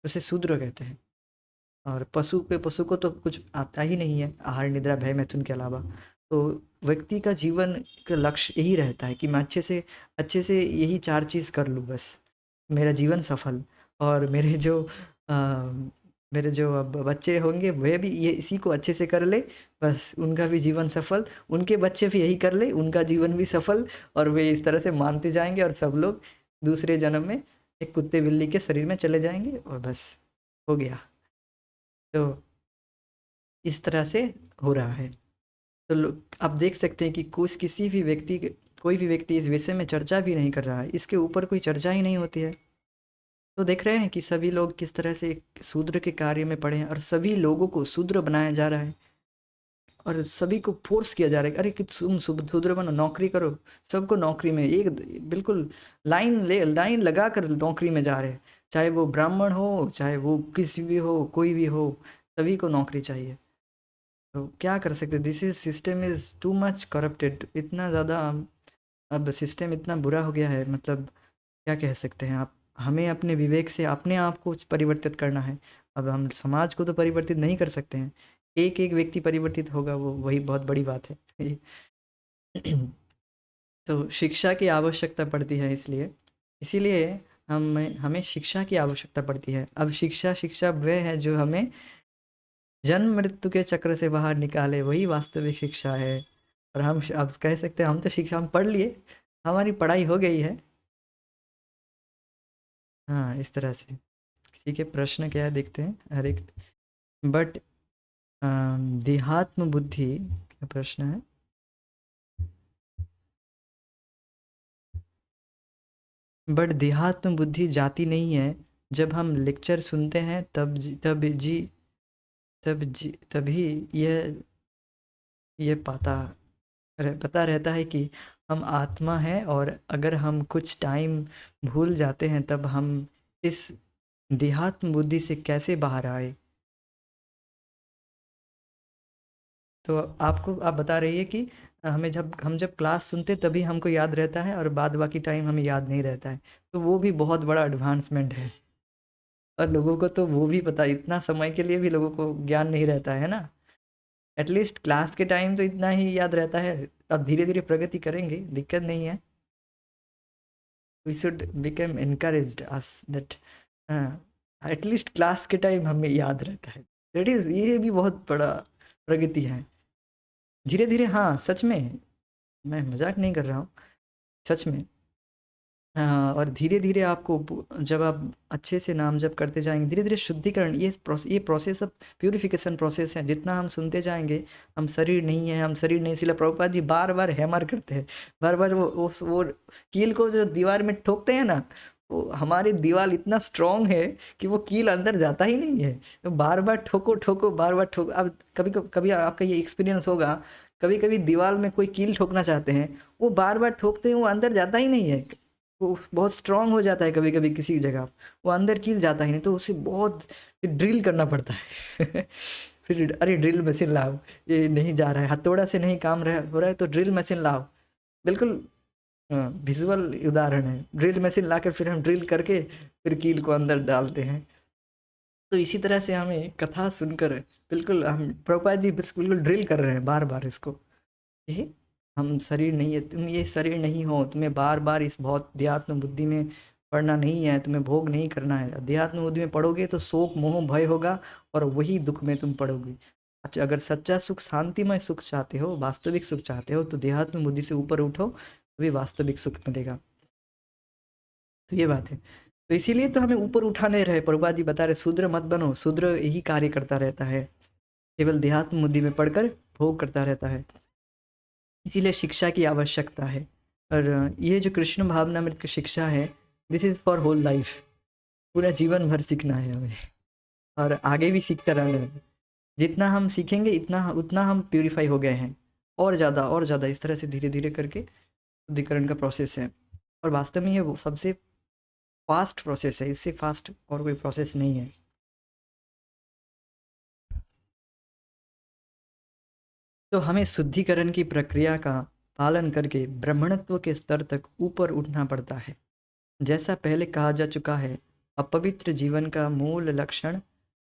उसे शूद्र कहते हैं। और पशु को तो कुछ आता ही नहीं है आहार निद्रा भय मैथुन के अलावा। तो व्यक्ति का जीवन का लक्ष्य यही रहता है कि मैं अच्छे से यही 4 चीज़ कर लूँ, बस मेरा जीवन सफल। और मेरे जो अब बच्चे होंगे वे भी ये इसी को अच्छे से कर ले, बस उनका भी जीवन सफल। उनके बच्चे भी यही कर ले, उनका जीवन भी सफल। और वे इस तरह से मानते जाएंगे और सब लोग दूसरे जन्म में एक कुत्ते बिल्ली के शरीर में चले जाएंगे और बस हो गया। तो इस तरह से हो रहा है। तो आप देख सकते हैं कि कोई भी व्यक्ति इस विषय में चर्चा भी नहीं कर रहा है, इसके ऊपर कोई चर्चा ही नहीं होती है। तो देख रहे हैं कि सभी लोग किस तरह से एक शूद्र के कार्य में पड़े हैं, और सभी लोगों को शूद्र बनाया जा रहा है और सभी को फोर्स किया जा रहा है, अरे कि तुम शूद्र बनो, नौकरी करो। सबको नौकरी में एक बिल्कुल लाइन लगा कर नौकरी में जा रहे हैं, चाहे वो ब्राह्मण हो, चाहे वो किसी भी हो, कोई भी हो, सभी को नौकरी चाहिए। तो क्या कर सकते, this is system is too much corrupted, इतना ज़्यादा अब सिस्टम इतना बुरा हो गया है, मतलब क्या कह सकते हैं आप। हमें अपने विवेक से अपने आप को परिवर्तित करना है। अब हम समाज को तो परिवर्तित नहीं कर सकते हैं, एक एक व्यक्ति परिवर्तित होगा, वो वही बहुत बड़ी बात है। तो शिक्षा की आवश्यकता पड़ती है, इसलिए इसीलिए हमें शिक्षा की आवश्यकता पड़ती है। अब शिक्षा शिक्षा वह है जो हमें जन्म मृत्यु के चक्र से बाहर निकाले, वही वास्तविक शिक्षा है। और हम अब कह सकते हैं हम तो शिक्षा हम पढ़ लिए, हमारी पढ़ाई हो गई है। हाँ, इस तरह से। ठीक है, प्रश्न क्या है देखते हैं हर एक। बट देहात्म बुद्धि, क्या प्रश्न है? बट देहात्म बुद्धि जाती नहीं है, जब हम लेक्चर सुनते हैं तभी यह पता रहता है कि हम आत्मा हैं, और अगर हम कुछ टाइम भूल जाते हैं तब हम इस देहात्म बुद्धि से कैसे बाहर आए। तो आप बता रही है कि हमें जब क्लास सुनते तभी हमको याद रहता है और बाद बाकी टाइम हमें याद नहीं रहता है, तो वो भी बहुत बड़ा एडवांसमेंट है। और लोगों को तो वो भी पता, इतना समय के लिए भी लोगों को ज्ञान नहीं रहता है ना। एटलीस्ट क्लास के टाइम तो इतना ही याद रहता है। अब धीरे धीरे प्रगति करेंगे, दिक्कत नहीं है। We should become encouraged us that at least class के टाइम हमें याद रहता है। दैट इज, ये भी बहुत बड़ा प्रगति है। धीरे धीरे, हाँ सच में, मैं मजाक नहीं कर रहा हूँ, सच में। हाँ, और धीरे धीरे आपको जब आप अच्छे से नाम जप करते जाएंगे, धीरे धीरे शुद्धिकरण, ये प्रोसेस ऑफ प्यूरिफिकेशन प्रोसेस है। जितना हम सुनते जाएंगे, हम शरीर नहीं है, हम शरीर नहीं, इसलिए प्रभुपाद जी बार बार हैमर करते हैं, बार बार वो कील को जो दीवार में ठोकते हैं ना, वो हमारी दीवार इतना स्ट्रांग है कि वो कील अंदर जाता ही नहीं है। तो बार बार ठोको ठोको, बार बार ठोको। अब कभी कभी आपका ये एक्सपीरियंस होगा, कभी कभी दीवार में कोई कील ठोकना चाहते हैं, वो बार बार ठोकते हैं, वो अंदर जाता ही नहीं है। वो बहुत स्ट्रांग हो जाता है कभी कभी किसी जगह, वो अंदर कील जाता ही नहीं, तो उसे बहुत ड्रिल करना पड़ता है। फिर अरे ड्रिल मशीन लाओ, ये नहीं जा रहा है, हथौड़ा से नहीं काम हो रहा है, तो ड्रिल मशीन लाओ। बिल्कुल विजुअल उदाहरण है, ड्रिल मशीन ला कर फिर हम ड्रिल करके फिर कील को अंदर डालते हैं। तो इसी तरह से हमें कथा सुनकर बिल्कुल हम प्रभुपाद जी बस बिल्कुल ड्रिल कर रहे हैं बार बार इसको। ये हम शरीर नहीं है, तुम ये शरीर नहीं हो, तुम्हें बार बार इस बहुत अध्यात्म बुद्धि में पढ़ना नहीं है, तुम्हें भोग नहीं करना है। अध्यात्म बुद्धि में पढ़ोगे तो शोक मोह भय होगा, और वही दुख में तुम पढ़ोगे। अच्छा, अगर सच्चा सुख, शांतिमय सुख चाहते हो, वास्तविक सुख चाहते हो, तो देहात्म बुद्धि से ऊपर उठो, तभी वास्तविक सुख मिलेगा। तो ये बात है। तो इसीलिए तो हमें ऊपर उठाने रहे, प्रभुपाद जी बता रहे शूद्र मत बनो, शूद्र यही कार्य करता रहता है, केवल देहात्म बुद्धि में पढ़कर भोग करता रहता है। इसीलिए शिक्षा की आवश्यकता है। और ये जो कृष्ण भावनामृत की शिक्षा है, this is for whole life, पूरा जीवन भर सीखना है हमें, और आगे भी सीखते रहना है। जितना हम सीखेंगे इतना उतना हम प्यूरिफाई हो गए हैं, और ज़्यादा इस तरह से धीरे धीरे करके शुद्धिकरण का प्रोसेस है। और वास्तव में ये वो सबसे फास्ट प्रोसेस है, इससे फास्ट और कोई प्रोसेस नहीं है। तो हमें शुद्धिकरण की प्रक्रिया का पालन करके ब्राह्मणत्व के स्तर तक ऊपर उठना पड़ता है। जैसा पहले कहा जा चुका है, अपवित्र जीवन का मूल लक्षण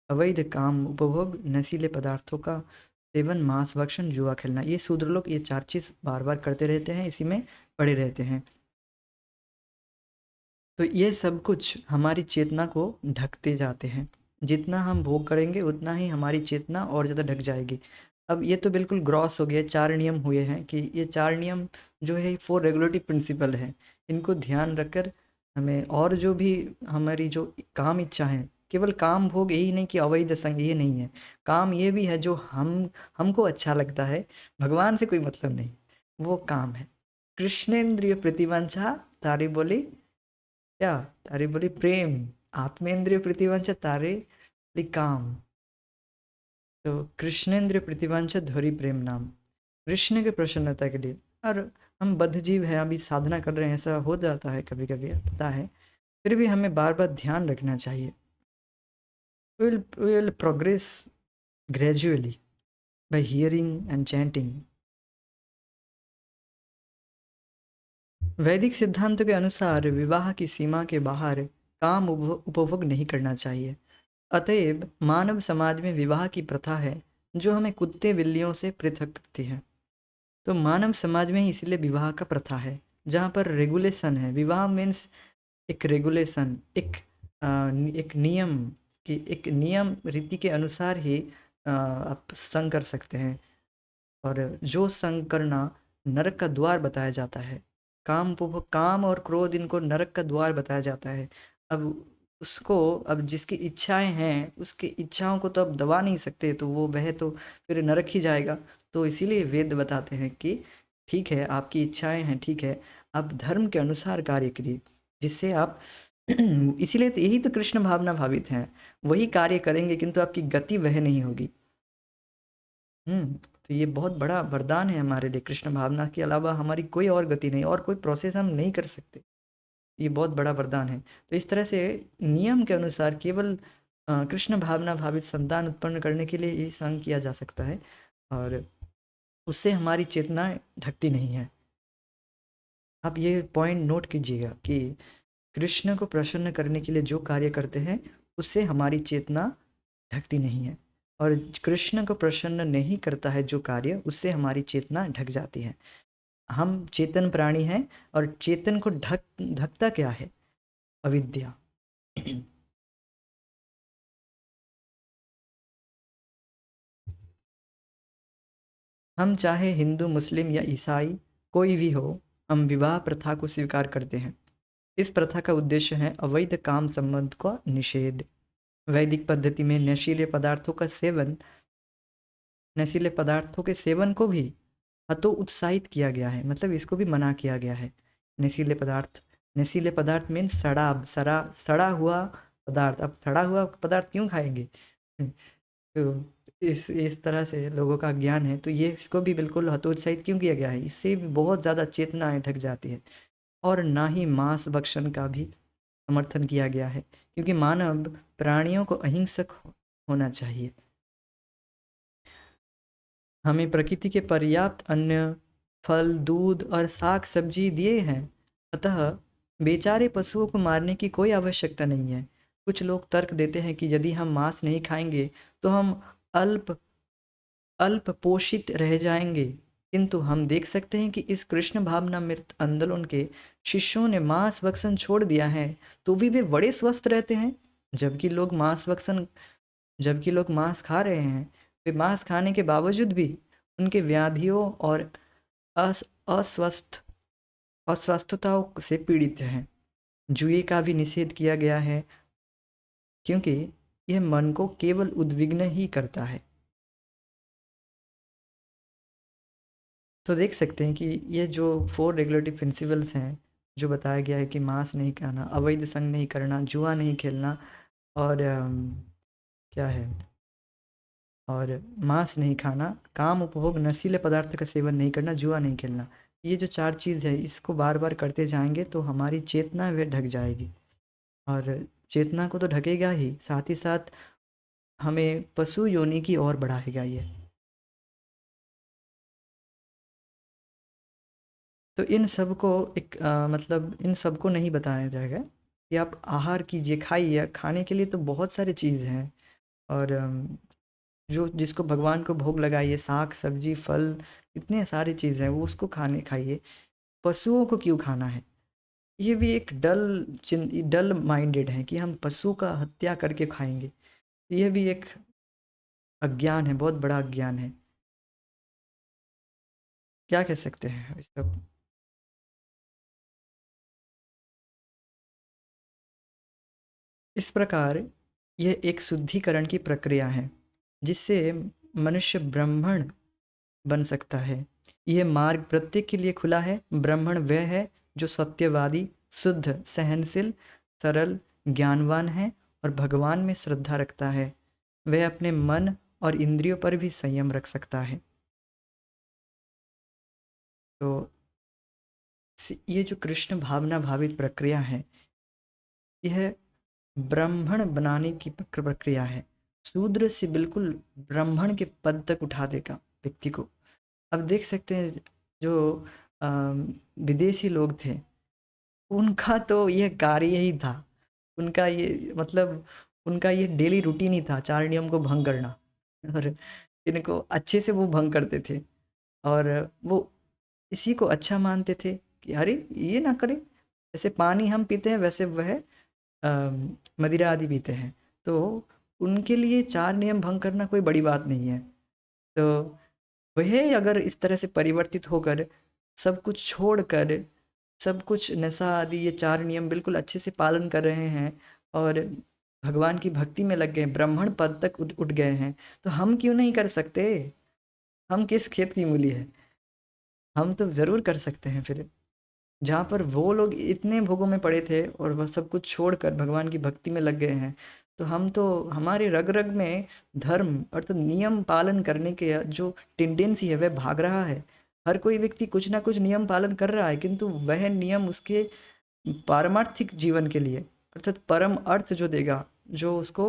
अवैध काम, उपभोग, नशीले पदार्थों का सेवन, मांस भक्षण, जुआ खेलना, ये शूद्र लोग ये चार चीज़ बार बार करते रहते हैं, इसी में पड़े रहते हैं। तो ये सब कुछ हमारी चेतना को ढकते जाते हैं। जितना हम भोग करेंगे उतना ही हमारी चेतना और ज़्यादा ढक जाएगी। अब ये तो बिल्कुल ग्रॉस हो गया, चार नियम हुए हैं कि ये चार नियम जो है फोर रेगुलेटरी प्रिंसिपल है, इनको ध्यान रखकर हमें, और जो भी हमारी जो काम इच्छा है, केवल काम भोग यही नहीं कि अवैध संग, ये नहीं है। काम ये भी है जो हमको अच्छा लगता है, भगवान से कोई मतलब नहीं, वो काम है। कृष्णेंद्रिय प्रतिवंचा, तारी बोली क्या, तारी बोली प्रेम, आत्मेंद्रिय प्रतिवंच, तारे बोली काम। तो कृष्णेंद्र प्रतिवंच धोरी प्रेम नाम, कृष्ण के प्रसन्नता के लिए। और हम बद्ध जीव हैं, अभी साधना कर रहे हैं, ऐसा हो जाता है कभी कभी, पता है, फिर भी हमें बार बार ध्यान रखना चाहिए। We will progress gradually. by hearing and chanting. वैदिक सिद्धांतों के अनुसार विवाह की सीमा के बाहर काम उपभोग नहीं करना चाहिए। अतएव मानव समाज में विवाह की प्रथा है जो हमें कुत्ते बिल्लियों से पृथक करती है। तो मानव समाज में इसलिए विवाह का प्रथा है जहाँ पर रेगुलेशन है। विवाह मीन्स एक रेगुलेशन, एक नियम, कि एक नियम रीति के अनुसार ही आप संग कर सकते हैं। और जो संग करना नरक का द्वार बताया जाता है। काम और क्रोध, इनको नरक का द्वार बताया जाता है। अब उसको, अब जिसकी इच्छाएं हैं उसकी इच्छाओं को तो अब दबा नहीं सकते, तो वो वह तो फिर नरक ही जाएगा। तो इसीलिए वेद बताते हैं कि ठीक है, आपकी इच्छाएं हैं, ठीक है, आप धर्म के अनुसार कार्य करिए, जिससे आप इसीलिए तो यही तो कृष्ण भावना भावित हैं, वही कार्य करेंगे, किंतु आपकी गति वह नहीं होगी। तो ये बहुत बड़ा वरदान है हमारे लिए। कृष्ण भावना के अलावा हमारी कोई और गति नहीं, और कोई प्रोसेस हम नहीं कर सकते। ये बहुत बड़ा वरदान है। तो इस तरह से नियम के अनुसार केवल कृष्ण भावना भावित संतान उत्पन्न करने के लिए ही संग किया जा सकता है, और उससे हमारी चेतना ढकती नहीं है। आप ये पॉइंट नोट कीजिएगा कि कृष्ण को प्रसन्न करने के लिए जो कार्य करते हैं उससे हमारी चेतना ढकती नहीं है, और कृष्ण को प्रसन्न नहीं करता है जो कार्य, उससे हमारी चेतना ढक जाती है। हम चेतन प्राणी हैं, और चेतन को ढकता क्या है? अविद्या। हम चाहे हिंदू, मुस्लिम या ईसाई कोई भी हो, हम विवाह प्रथा को स्वीकार करते हैं। इस प्रथा का उद्देश्य है अवैध काम संबंध का निषेध। वैदिक पद्धति में नशीले पदार्थों के सेवन को भी हतोत्साहित किया गया है, मतलब इसको भी मना किया गया है। नशीले पदार्थ मीन्स सड़ा हुआ पदार्थ। अब सड़ा हुआ पदार्थ क्यों खाएंगे? तो इस तरह से लोगों का ज्ञान है, तो ये इसको भी बिल्कुल हतोत्साहित क्यों किया गया है? इससे भी बहुत ज़्यादा चेतना ढक जाती है। और ना ही मांस भक्षण का भी समर्थन किया गया है, क्योंकि मानव प्राणियों को अहिंसक होना चाहिए। हमें प्रकृति के पर्याप्त अन्न, फल, दूध और साग सब्जी दिए हैं, अतः बेचारे पशुओं को मारने की कोई आवश्यकता नहीं है। कुछ लोग तर्क देते हैं कि यदि हम मांस नहीं खाएंगे तो हम अल्प अल्प पोषित रह जाएंगे, किंतु हम देख सकते हैं कि इस कृष्ण भावनामृत आंदोलन के शिष्यों ने मांस भक्षण छोड़ दिया है, तो भी वे बड़े स्वस्थ रहते हैं। जबकि लोग मांस भक्षण जबकि लोग मांस खा रहे हैं, वे मांस खाने के बावजूद भी उनके व्याधियों और अस अस्वस्थ अस्वस्थताओं से पीड़ित हैं। जुए का भी निषेध किया गया है, क्योंकि यह मन को केवल उद्विग्न ही करता है। तो देख सकते हैं कि ये जो 4 रेगुलेटरी प्रिंसिपल्स हैं, जो बताया गया है कि मांस नहीं खाना, अवैध संग नहीं करना, जुआ नहीं खेलना, और क्या है, और मांस नहीं खाना, काम उपभोग, नशीले पदार्थ का सेवन नहीं करना, जुआ नहीं खेलना, ये जो 4 चीज़ है, इसको बार बार करते जाएंगे तो हमारी चेतना वह ढक जाएगी। और चेतना को तो ढकेगा ही, साथ ही साथ हमें पशु योनि की ओर बढ़ाएगा ये। तो इन सब को मतलब इन सब को नहीं बताया जाएगा कि आप आहार कीजिए, खाइए। खाने के लिए तो बहुत सारी चीज़ हैं, और जो जिसको भगवान को भोग लगाइए, साग सब्जी फल, इतने सारी चीज़ हैं, वो उसको खाइए। पशुओं को क्यों खाना है? ये भी एक डल माइंडेड है कि हम पशु का हत्या करके खाएंगे। ये भी एक अज्ञान है, बहुत बड़ा अज्ञान है। क्या कह सकते हैं इस सब? इस प्रकार यह एक शुद्धिकरण की प्रक्रिया है, जिससे मनुष्य ब्राह्मण बन सकता है। यह मार्ग प्रत्येक के लिए खुला है। ब्राह्मण वह है जो सत्यवादी, शुद्ध, सहनशील, सरल, ज्ञानवान है और भगवान में श्रद्धा रखता है। वह अपने मन और इंद्रियों पर भी संयम रख सकता है। तो ये जो कृष्ण भावना भावित प्रक्रिया है, यह ब्राह्मण बनाने की प्रक्रिया है। शूद्र से बिल्कुल ब्राह्मण के पद तक उठा देगा व्यक्ति को। अब देख सकते हैं जो विदेशी लोग थे, उनका तो ये कार्य ही था, उनका ये मतलब उनका ये डेली रूटीन ही था 4 नियम को भंग करना। और इनको अच्छे से वो भंग करते थे, और वो इसी को अच्छा मानते थे कि अरे ये ना करें, जैसे पानी हम पीते हैं वैसे वह मदिरा आदि पीते हैं। तो उनके लिए 4 नियम भंग करना कोई बड़ी बात नहीं है। तो वह अगर इस तरह से परिवर्तित होकर सब कुछ छोड़कर, सब कुछ नशा आदि ये 4 नियम बिल्कुल अच्छे से पालन कर रहे हैं और भगवान की भक्ति में लग गए, ब्राह्मण पद तक उठ उठ गए हैं, तो हम क्यों नहीं कर सकते? हम किस खेत की मूली है? हम तो ज़रूर कर सकते हैं फिर। जहाँ पर वो लोग इतने भोगों में पड़े थे और वह सब कुछ छोड़कर भगवान की भक्ति में लग गए हैं, तो हम तो, हमारे रग रग में धर्म अर्थात नियम पालन करने के जो टेंडेंसी है वह भाग रहा है। हर कोई व्यक्ति कुछ ना कुछ नियम पालन कर रहा है, किंतु वह नियम उसके पारमार्थिक जीवन के लिए अर्थात परम अर्थ जो देगा, जो उसको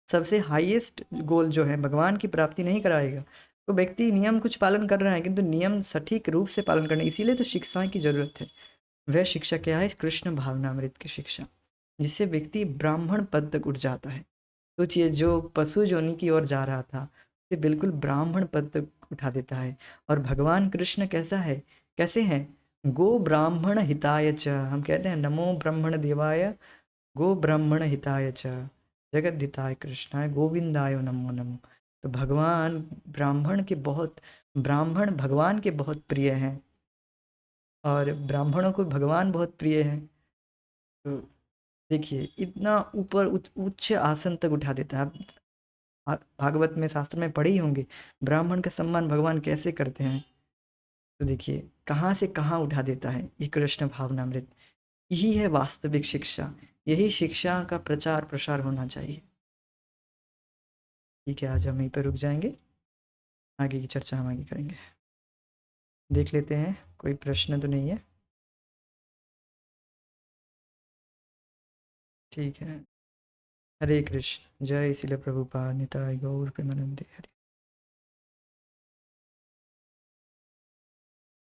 सबसे हाईएस्ट गोल जो है भगवान की प्राप्ति नहीं कराएगा। तो व्यक्ति नियम कुछ पालन कर रहा है, किंतु नियम सटीक रूप से पालन करना, इसीलिए तो शिक्षाएं की जरूरत है। वह शिक्षा क्या है? कृष्ण भावनामृत की शिक्षा, जिससे व्यक्ति ब्राह्मण पद तक उठ जाता है। सोचिए, जो पशु योनि की ओर जा रहा था उसे बिल्कुल ब्राह्मण पद तक उठा देता है। और भगवान कृष्ण कैसा है, कैसे हैं? गो ब्राह्मण हिताय च, हम कहते हैं नमो ब्राह्मण देवाय गो ब्राह्मण हिताय च जगद्धिताय कृष्णाय गोविंदाय नमो नमो। तो भगवान ब्राह्मण के बहुत, ब्राह्मण भगवान के बहुत प्रिय हैं और ब्राह्मणों को भगवान बहुत प्रिय हैं। तो देखिए इतना ऊपर उच्च आसन तक उठा देता है। आप भागवत में, शास्त्र में पढ़े ही होंगे ब्राह्मण का सम्मान भगवान कैसे करते हैं। तो देखिए कहाँ से कहाँ उठा देता है ये कृष्ण भावनामृत। यही है वास्तविक शिक्षा, यही शिक्षा का प्रचार प्रसार होना चाहिए। ठीक है, आज हम यहीं पर रुक जाएंगे, आगे की चर्चा हम आगे करेंगे। देख लेते हैं कोई प्रश्न तो नहीं है। ठीक है, हरे कृष्ण, जय शिल प्रभुपाद, निताय गौर प्रेमानंदे, हरे।